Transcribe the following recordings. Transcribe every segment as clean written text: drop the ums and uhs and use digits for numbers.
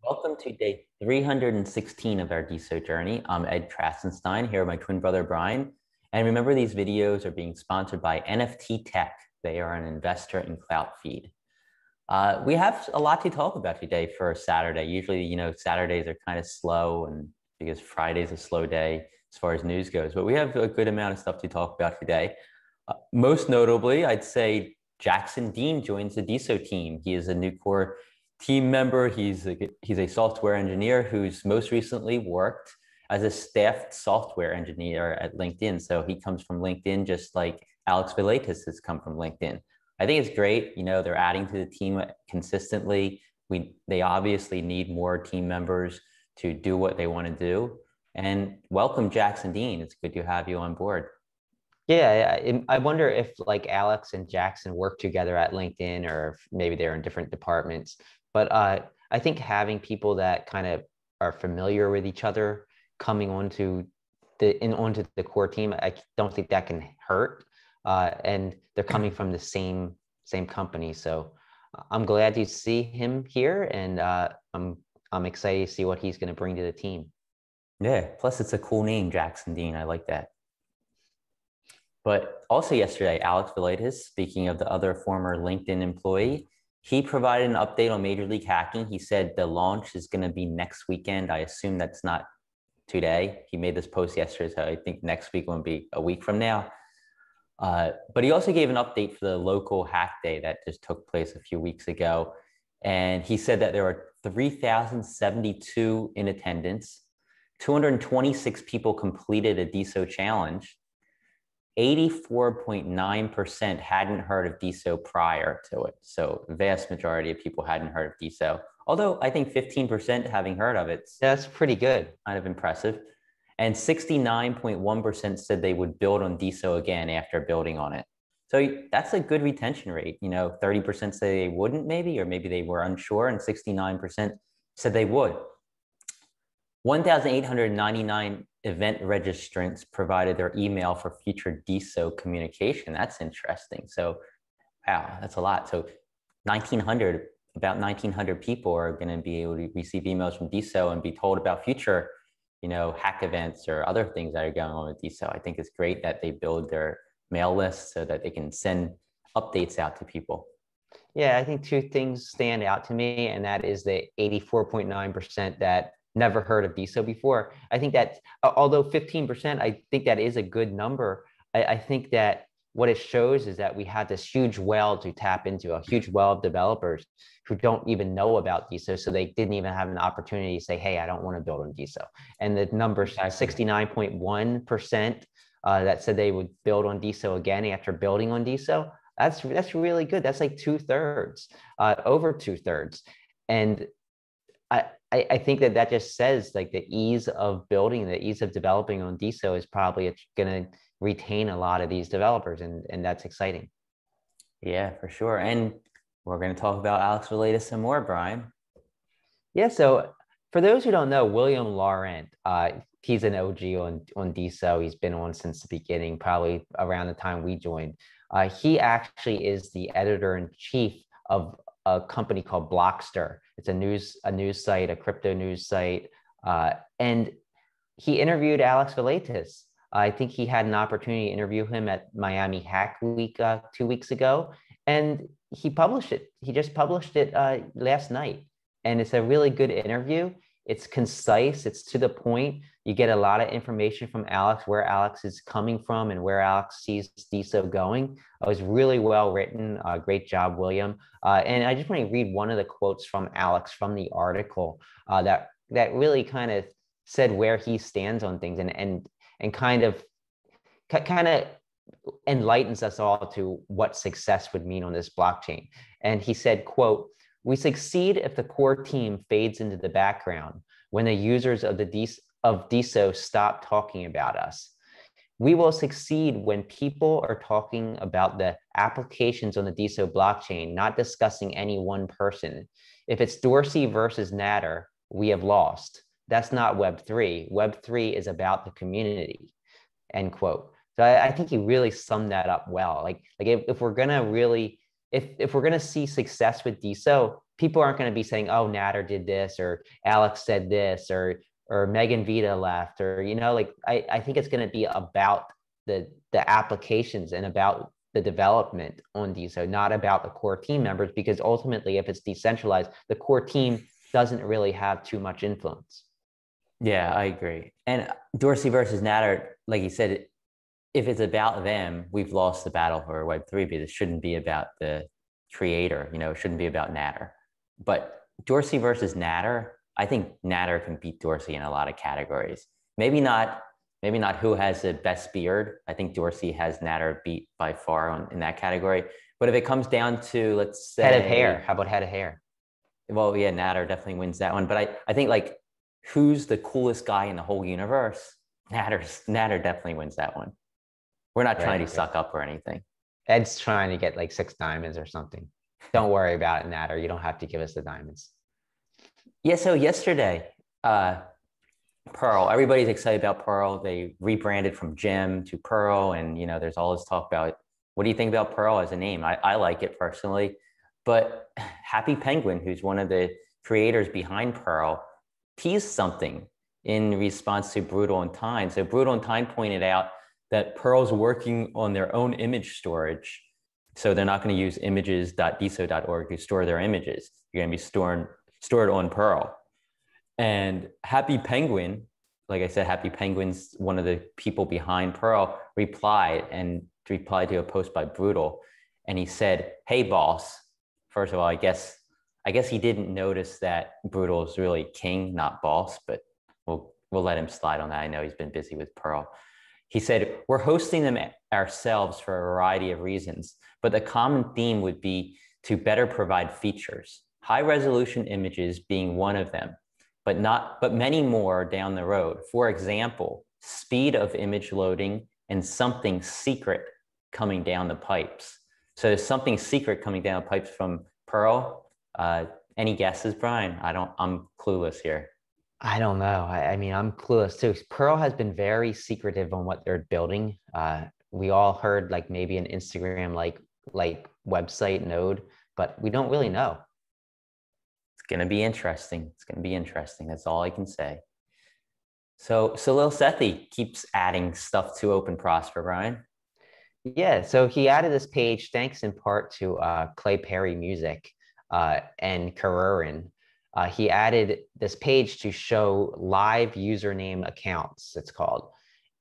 Welcome to day 316 of our DeSo journey. I'm Ed Trastenstein here with my twin brother, Brian. And remember, these videos are being sponsored by NFT Tech. They are an investor in CloutFeed. We have a lot to talk about today for Saturday. Usually, Saturdays are kind of slow and because Friday's a slow day as far as news goes, but we have a good amount of stuff to talk about today. Most notably, I'd say Jackson Dean joins the DeSo team. He is a new core team member. He's a software engineer who's most recently worked as a staff software engineer at LinkedIn. So he comes from LinkedIn, just like Alex Valaitis has come from LinkedIn. I think it's great. They're adding to the team consistently. They obviously need more team members to do what they want to do. And welcome, Jackson Dean. It's good to have you on board. Yeah, I wonder if like Alex and Jackson work together at LinkedIn, or if maybe they're in different departments. But I think having people that kind of are familiar with each other coming onto the core team, I don't think that can hurt. And they're coming from the same company, so I'm glad to see him here, and I'm excited to see what he's going to bring to the team. Yeah. Plus, it's a cool name, Jackson Dean. I like that. But also yesterday, Alex Valaitis, speaking of the other former LinkedIn employee, he provided an update on Major League Hacking. He said the launch is going to be next weekend. I assume that's not today. He made this post yesterday, so I think next week won't be a week from now. But he also gave an update for the local hack day that just took place a few weeks ago. And he said that there were 3,072 in attendance, 226 people completed a DeSo challenge, 84.9% hadn't heard of DeSo prior to it. So the vast majority of people hadn't heard of DeSo. Although I think 15% having heard of it. That's pretty good. Kind of impressive. And 69.1% said they would build on DeSo again after building on it. So that's a good retention rate. 30% say they wouldn't maybe, or maybe they were unsure, and 69% said they would. 1,899 event registrants provided their email for future DeSo communication. That's interesting. So, wow, that's a lot. So about 1,900 people are going to be able to receive emails from DeSo and be told about future, hack events or other things that are going on with DeSo. I think it's great that they build their mail list so that they can send updates out to people. Yeah, I think two things stand out to me, and that is the 84.9% that never heard of DeSo before. I think that although 15%, I think that is a good number. I think that what it shows is that we had this huge well to tap into, a huge well of developers who don't even know about DeSo. So they didn't even have an opportunity to say, hey, I don't want to build on DeSo. And the numbers, 69.1% that said they would build on DeSo again after building on DeSo. That's really good. That's like 2/3, over 2/3. And I think that just says like the ease of building, the ease of developing on DeSo is probably going to retain a lot of these developers, and that's exciting. Yeah, for sure. And we're going to talk about Alex Valaitis some more, Brian. Yeah, so for those who don't know, William Laurent, he's an OG on DeSo. He's been on since the beginning, probably around the time we joined. He actually is the editor-in-chief of a company called Blockster. It's a news site, a crypto news site. And he interviewed Alex Valaitis. I think he had an opportunity to interview him at Miami Hack Week 2 weeks ago. And he published it. He just published it last night. And it's a really good interview. It's concise. It's to the point. You get a lot of information from Alex, where Alex is coming from and where Alex sees DeSo going. It was really well written. Great job, William. And I just want to read one of the quotes from Alex from the article that really kind of said where he stands on things and kind of enlightens us all to what success would mean on this blockchain. And he said, quote, "We succeed if the core team fades into the background, when the users of DeSo stop talking about us. We will succeed when people are talking about the applications on the DeSo blockchain, not discussing any one person. If it's Dorsey versus Nader, we have lost. That's not Web3. Web3 is about the community," end quote. So I think he really summed that up well. Like if we're gonna really, if we're gonna see success with DeSo, people aren't going to be saying, oh, Nader did this, or Alex said this, or Megan Vita left, or, you know, like I think it's going to be about the applications and about the development on DeSo, not about the core team members, because ultimately, if it's decentralized, the core team doesn't really have too much influence. Yeah, I agree. And Dorsey versus Nader, like you said, if it's about them, we've lost the battle for Web3 because it shouldn't be about the creator, you know, it shouldn't be about Nader. But Dorsey versus Nader, I think Nader can beat Dorsey in a lot of categories. Maybe not who has the best beard. I think Dorsey has Nader beat by far in that category. But if it comes down to, let's say, head of hair, how about head of hair? Well, yeah, Nader definitely wins that one. But I think, like, who's the coolest guy in the whole universe? Nader definitely wins that one. We're not trying to suck up or anything. Ed's trying to get like 6 diamonds or something. Don't worry about it, Nader. You don't have to give us the diamonds. Yeah, so yesterday, Pearl, everybody's excited about Pearl. They rebranded from Gem to Pearl. And, you know, there's all this talk about, what do you think about Pearl as a name? I like it personally. But Happy Penguin, who's one of the creators behind Pearl, teased something in response to Brutal in Time. So Brutal in Time pointed out that Pearl's working on their own image storage. So they're not going to use images.deso.org to store their images. You're going to be stored on Pearl. And Happy Penguin, like I said, Happy Penguin's one of the people behind Pearl, replied to a post by Brutal. And he said, hey, boss. First of all, I guess he didn't notice that Brutal is really king, not boss, but we'll let him slide on that. I know he's been busy with Pearl. He said, we're hosting them ourselves for a variety of reasons, but the common theme would be to better provide features, high resolution images being one of them, but many more down the road. For example, speed of image loading and something secret coming down the pipes. So there's something secret coming down the pipes from Pearl. Any guesses, Brian? I'm clueless here. I don't know. I mean, I'm clueless too. Pearl has been very secretive on what they're building. We all heard like maybe an Instagram like website node, but we don't really know. It's gonna be interesting. It's gonna be interesting. That's all I can say. So Salil Sethi keeps adding stuff to Open Prosper, Brian. Yeah, so he added this page thanks in part to Clay Perry Music and Karurin. He added this page to show live username accounts, it's called.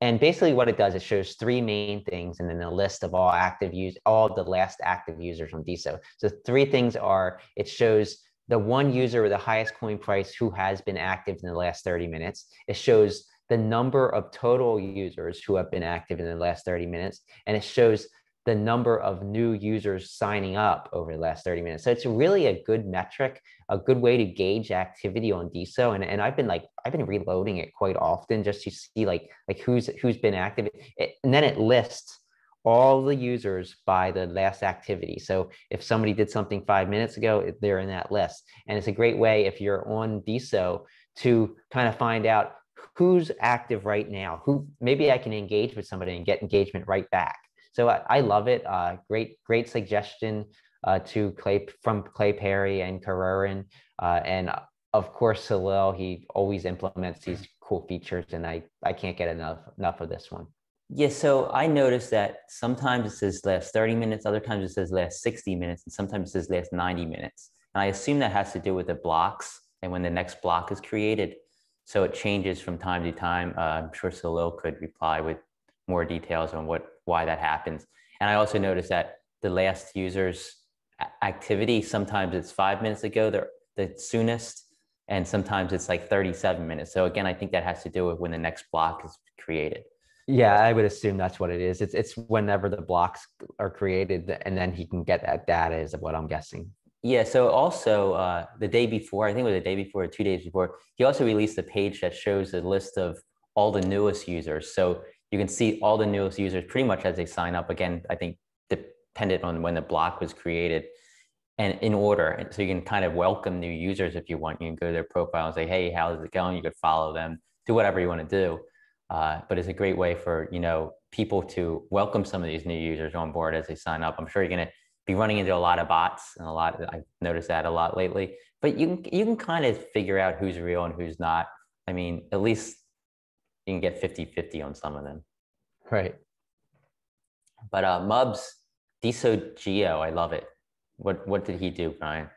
And basically what it does, it shows 3 main things and then a list of all the last active users on DeSo. So 3 things are, it shows the one user with the highest coin price who has been active in the last 30 minutes. It shows the number of total users who have been active in the last 30 minutes. And it shows the number of new users signing up over the last 30 minutes. So it's really a good metric, a good way to gauge activity on DeSo. And I've been reloading it quite often just to see like who's been active. And then it lists all the users by the last activity. So if somebody did something 5 minutes ago, they're in that list. And it's a great way if you're on DeSo to kind of find out who's active right now, who maybe I can engage with somebody and get engagement right back. So I love it. Great suggestion from Clay Perry and Karurin. And of course, Salil, he always implements these cool features, and I can't get enough of this one. Yeah, so I noticed that sometimes it says last 30 minutes, other times it says last 60 minutes, and sometimes it says last 90 minutes. And I assume that has to do with the blocks and when the next block is created. So it changes from time to time. I'm sure Salil could reply with more details on why that happens. And I also noticed that the last user's activity, sometimes it's 5 minutes ago, the soonest, and sometimes it's like 37 minutes. So again, I think that has to do with when the next block is created. Yeah, I would assume that's what it is. It's whenever the blocks are created, and then he can get that data is what I'm guessing. Yeah, so also the day before, I think it was the day before or 2 days before, he also released a page that shows a list of all the newest users. So you can see all the newest users pretty much as they sign up. Again, I think dependent on when the block was created and in order. And so you can kind of welcome new users if you want. You can go to their profile and say, hey, how's it going? You could follow them, do whatever you want to do. But it's a great way for, people to welcome some of these new users on board as they sign up. I'm sure you're going to be running into a lot of bots and I've noticed that a lot lately, but you can kind of figure out who's real and who's not. I mean, at least you can get 50-50 on some of them. Right. But Mubs, desogeo, I love it. What did he do, Brian?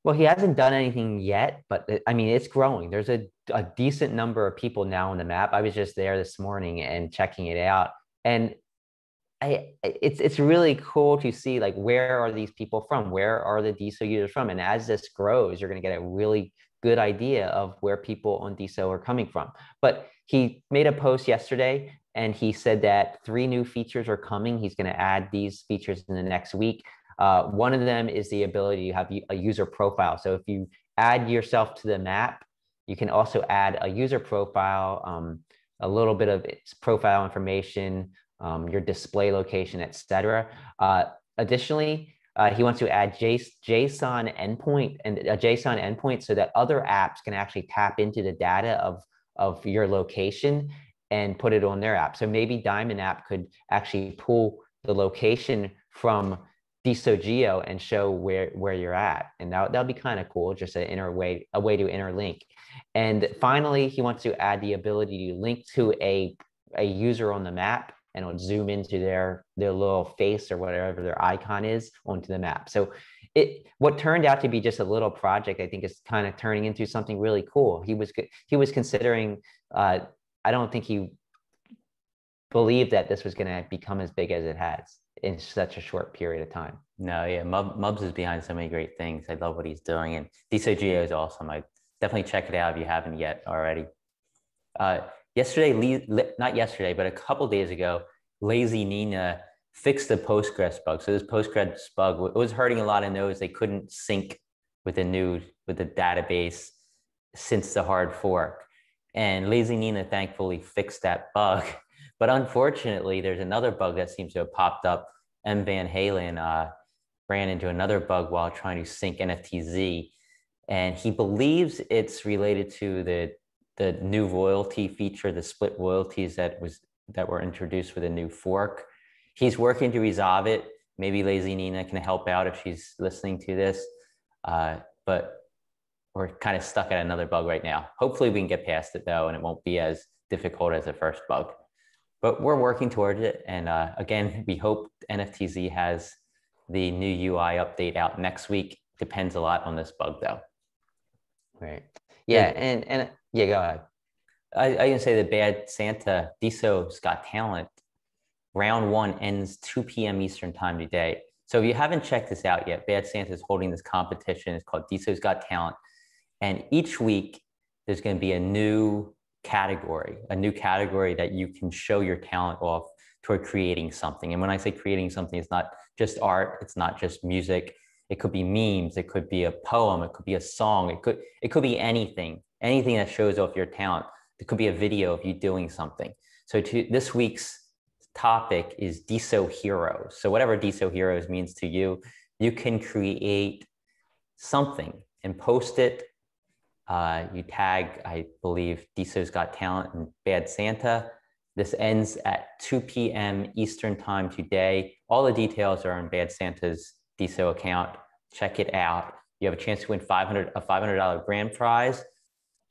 Well, he hasn't done anything yet, but I mean, it's growing. There's a decent number of people now on the map. I was just there this morning and checking it out. And it's really cool to see like, where are these people from? Where are the DeSo users from? And as this grows, you're going to get a really good idea of where people on DeSo are coming from. But he made a post yesterday and he said that 3 new features are coming. He's going to add these features in the next week. One of them is the ability to have a user profile. So if you add yourself to the map, you can also add a user profile, a little bit of its profile information, your display location, etc. Additionally, he wants to add JSON endpoint so that other apps can actually tap into the data of your location and put it on their app. So maybe Diamond app could actually pull the location from desogeo and show where you're at, and that'll be kind of cool, just a way to interlink. And finally, he wants to add the ability to link to a user on the map, and it'll zoom into their little face or whatever their icon is onto the map. So what turned out to be just a little project, I think, is kind of turning into something really cool. He was considering, I don't think he believed that this was going to become as big as it has in such a short period of time. No, yeah, Mubs is behind so many great things. I love what he's doing, and desogeo is awesome. I definitely check it out if you haven't yet already. Not yesterday, but a couple days ago, Lazy Nina fixed the Postgres bug. So this Postgres bug was hurting a lot of nodes. They couldn't sync with the database since the hard fork. And Lazy Nina thankfully fixed that bug. But unfortunately, there's another bug that seems to have popped up. Van Halen ran into another bug while trying to sync NFTZ. And he believes it's related to the new royalty feature, the split royalties that were introduced with a new fork. He's working to resolve it. Maybe Lazy Nina can help out if she's listening to this. But we're kind of stuck at another bug right now. Hopefully we can get past it though, and it won't be as difficult as the first bug. But we're working towards it. And again, we hope NFTZ has the new UI update out next week. Depends a lot on this bug though. Right. Yeah, and yeah, go ahead. I can say the Bad Santa DeSo's Got Talent round 1 ends 2 p.m. Eastern time today. So if you haven't checked this out yet, Bad Santa is holding this competition. It's called DeSo's Got Talent. And each week there's going to be a new category that you can show your talent off toward creating something. And when I say creating something, it's not just art, it's not just music. It could be memes, it could be a poem, it could be a song, it could be anything that shows off your talent. It could be a video of you doing something. So this week's topic is DeSo Heroes. So whatever DeSo Heroes means to you, you can create something and post it. You tag, I believe, DeSo's Got Talent and Bad Santa. This ends at 2 p.m. Eastern time today. All the details are on Bad Santa's DeSo account. Check it out. You have a chance to win a $500 grand prize.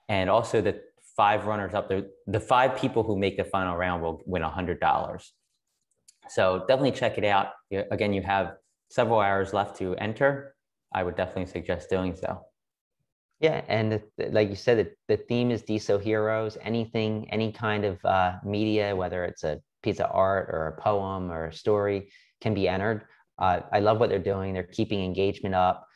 And also the 5 runners up there, the 5 people who make the final round will win $100. So definitely check it out. Again, you have several hours left to enter. I would definitely suggest doing so. Yeah, and like you said, the theme is DeSo Heroes. Any kind of media, whether it's a piece of art or a poem or a story, can be entered. I love what they're doing. They're keeping engagement up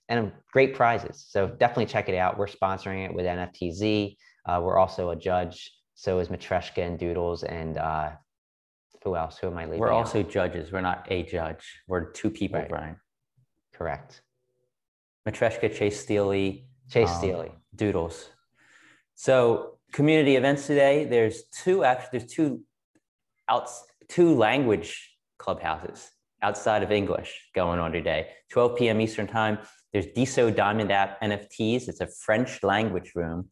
and great prizes. So definitely check it out. We're sponsoring it with NFTZ. We're also a judge. So is Matreshka and Doodles, and who else? Who am I leaving? We're also judges. We're not a judge. We're 2 people, right. Brian. Correct. Matreshka, Chase Steely, Doodles. So community events today. There's two language clubhouses outside of English going on today. 12 p.m. Eastern time. There's DeSo Diamond App NFTs. It's a French language room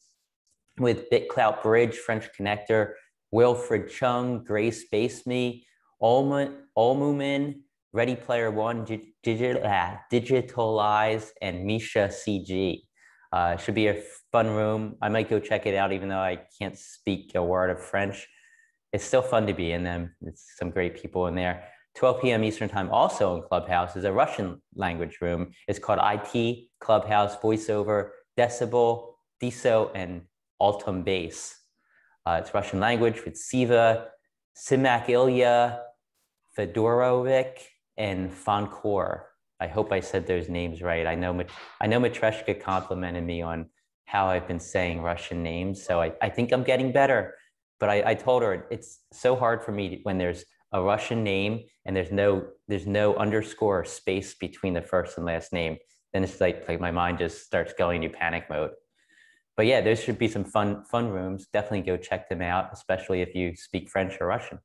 with BitClout Bridge, French Connector, Wilfred Chung, Grace Baseme, Olmumin, Ready Player One, Digitalize, and Misha CG. Should be a fun room. I might go check it out, even though I can't speak a word of French. It's still fun to be in them. It's some great people in there. 12 p.m. Eastern time, also in Clubhouse, is a Russian language room. It's called IT, Clubhouse, Voiceover, Decibel, DeSo, and Altum Bass. It's Russian language with Siva, Simak Ilya, Fedorovic, and Fonkor. I hope I said those names right. I know Matreshka complimented me on how I've been saying Russian names, so I think I'm getting better. But I told her it's so hard for me when there's a Russian name and there's no underscore or space between the first and last name. Then it's like my mind just starts going into panic mode. But yeah, there should be some fun rooms. Definitely go check them out, especially if you speak French or Russian.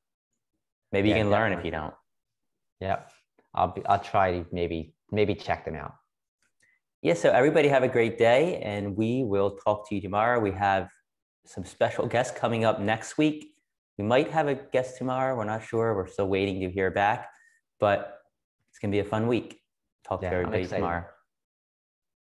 Maybe you can learn if you don't. Yeah, I'll try to maybe check them out. Yeah, so everybody have a great day, and we will talk to you tomorrow. We have some special guests coming up next week. We might have a guest tomorrow. We're not sure. We're still waiting to hear back, but it's going to be a fun week. Talk to everybody tomorrow.